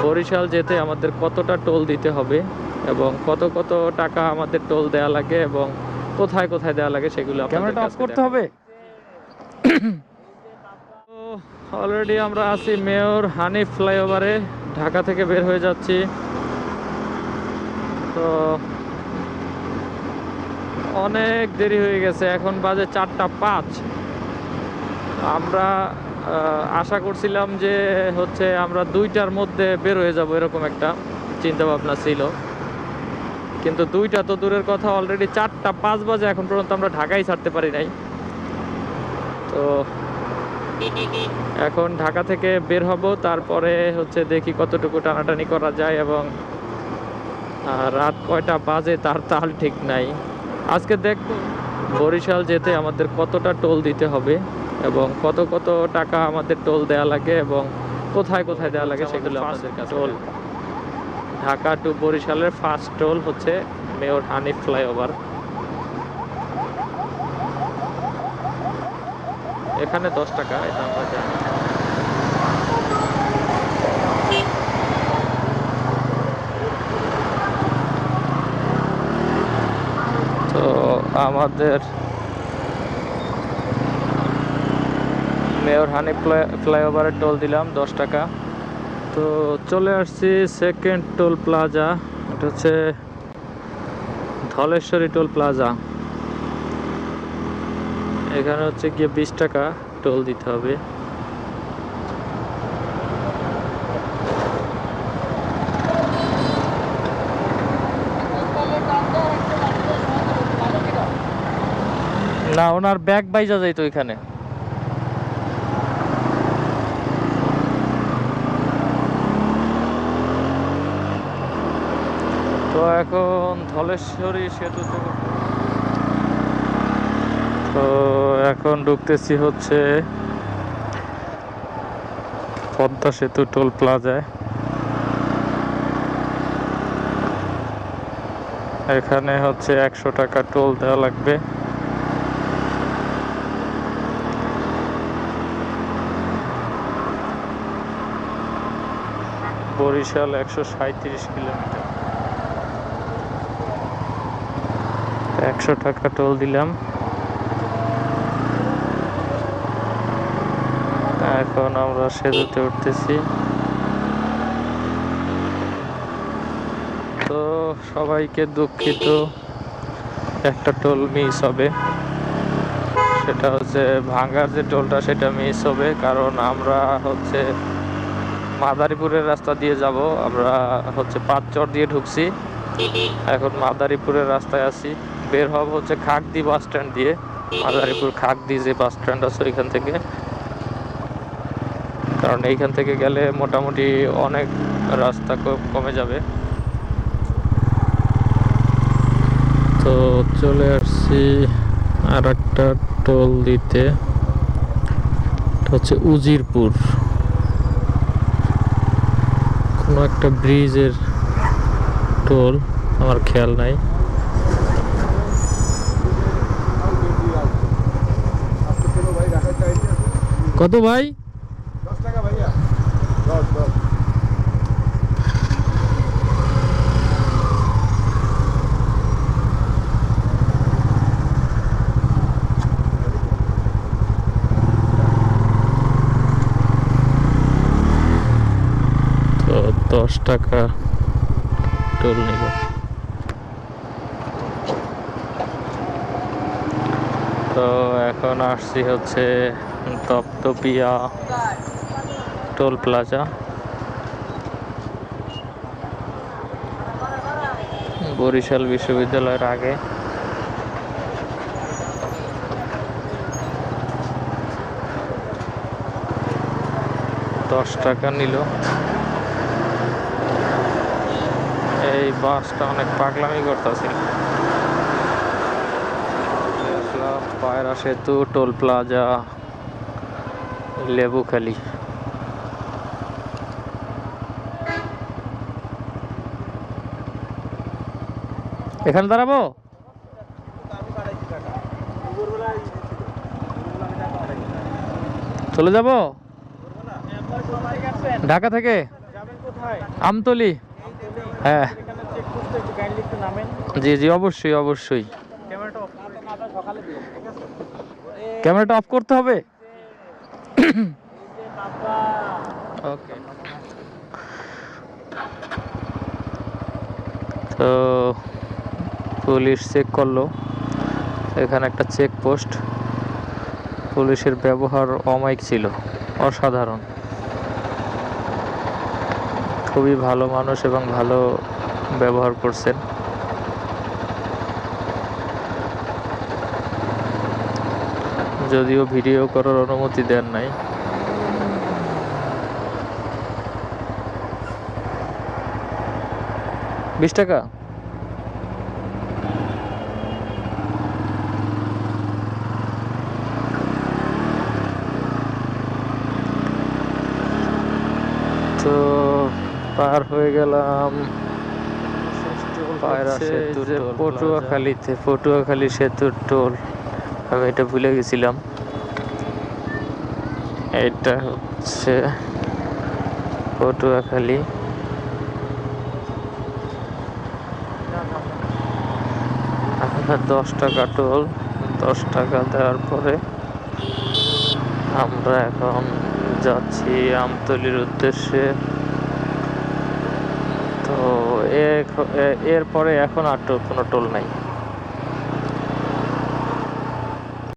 বরিশাল যেতে আমাদের কতটা টোল দিতে হবে এবং কত কত টাকা আমাদের টোল দেওয়া লাগে এবং কোথায় কোথায় দেওয়া লাগে সেগুলো ক্যামেরাটা অফ করতে হবে। অলরেডি আমরা আছি মেয়র হানিফ ফ্লাইওভারে, ঢাকা থেকে বের হয়ে যাচ্ছি। তো অনেক দেরি হয়ে গেছে, এখন বাজে 4টা 5। আমরা আশা করছিলাম যে হচ্ছে আমরা 2টার মধ্যে বের হয়ে যাব, এরকম একটা চিন্তা ভাবনা ছিল, কিন্তু 2টা তো দূরের কথা, অলরেডি 4টা 5 বাজে, এখন পর্যন্ত আমরা ঢাকাই ছাড়তে পারি নাই। তো এখন ঢাকা থেকে বের হব, তারপরে হচ্ছে দেখি কতটুকু টানাটানি করা যায় এবং রাত কয়টা বাজে তার তাল ঠিক নাই। আজকে দেখব বরিশাল যেতে আমাদের কতটা টোল দিতে হবে এবং কত কত টাকা আমাদের টোল দেওয়া লাগে এবং কোথায় কোথায় দেওয়া লাগে সেগুলো আমাদের কাছে। টোল ঢাকা টু বরিশালের ফার্স্ট টোল হচ্ছে মেয়র হানিফ ফ্লাইওভার। এখানে 10 টাকা, এটা আমরা জানি। তো আমাদের মেয়র হানিফ ফ্লাইওভারের টোল দিলাম 10 টাকা। তো চলে আসছি সেকেন্ড টোল প্লাজা, এটা হচ্ছে ধলেশ্বরী টোল প্লাজা। এখানে হচ্ছে গিয়ে 20 টাকা টোল দিতে হবে। না, ওনার ব্যাগ বাইজা যাইতো এখানে। তো এখন ধলেশ্বরী সেতু থেকে তো এখন ঢুকতেছি হচ্ছে পদ্মা সেতু টোল প্লাজায়। এখানে হচ্ছে 100 টাকা টোল দেওয়া লাগবে। বরিশাল 137 কিলোমিটার, 100 টাকা টোল দিলাম। এখন আমরা সেতুতে উঠতেছি। তো সবাইকে দুঃখিত, একটা টোল মিস হবে, সেটা হচ্ছে ভাঙ্গার যে টোলটা সেটা মিস হবে, কারণ আমরা হচ্ছে মাদারীপুরের রাস্তা দিয়ে যাব। আমরা হচ্ছে পাঁচচর দিয়ে ঢুকছি, এখন মাদারীপুরের রাস্তায় আছি। বের হব হচ্ছে খাগদি বাস স্ট্যান্ড দিয়ে, মাদারীপুর খাগদি যে বাস স্ট্যান্ড আছে ওইখান থেকে, কারণ এইখান থেকে গেলে মোটামুটি অনেক রাস্তা কমে যাবে। তো চলে আসছি আর একটা টোল দিতে, হচ্ছে উজিরপুর, কোনো একটা ব্রিজের টোল, আমার খেয়াল নাই। কত ভাই? 10 টাকা ভাইয়া। 10 10। তো 10 টাকা টোল নিব। তো এখন আসছি হচ্ছে তপ্তপিয়া টোল প্লাজা, বরিশাল বিশ্ববিদ্যালয়ের আগে। $10 নিল। এই বাসটা অনেক পাগলামি করতেছিল। পায়রা সেতু টোল প্লাজা, লেবুখালী। এখানে দাঁড়াবো? চলে যাব ঢাকা থেকে? আমতলি। হ্যাঁ, এখানে চেক করতে একটু কাইন্ডলি একটু নামেন। জি জি, অবশ্যই অবশ্যই। ক্যামেরাটা অফ করে সকালে দিবেন, ঠিক আছে? ক্যামেরাটা অফ করতে হবে। ওকে। তো পুলিশ চেক করলো, এখানে একটা চেক পোস্ট। পুলিশের ব্যবহার অমায়িক ছিল, অসাধারণ। খুবই ভালো মানুষ এবং ভালো ব্যবহার করছেন। যদিও ভিডিও করার অনুমতি দেন নাই। $20। তো পার হয়ে গেলাম পায়রা সেতু, পটুয়াখালীতে, পটুয়াখালী সেতুর টোল। আমি এটা ভুলে গেছিলাম। এটা হচ্ছে পটুয়াখালী। 10 টাকা টোল। 10 টাকা দেওয়ার পরে আমরা এখন যাচ্ছি আমতলির উদ্দেশ্যে। তো এরপরে এখন আর কোনো টোল নাই।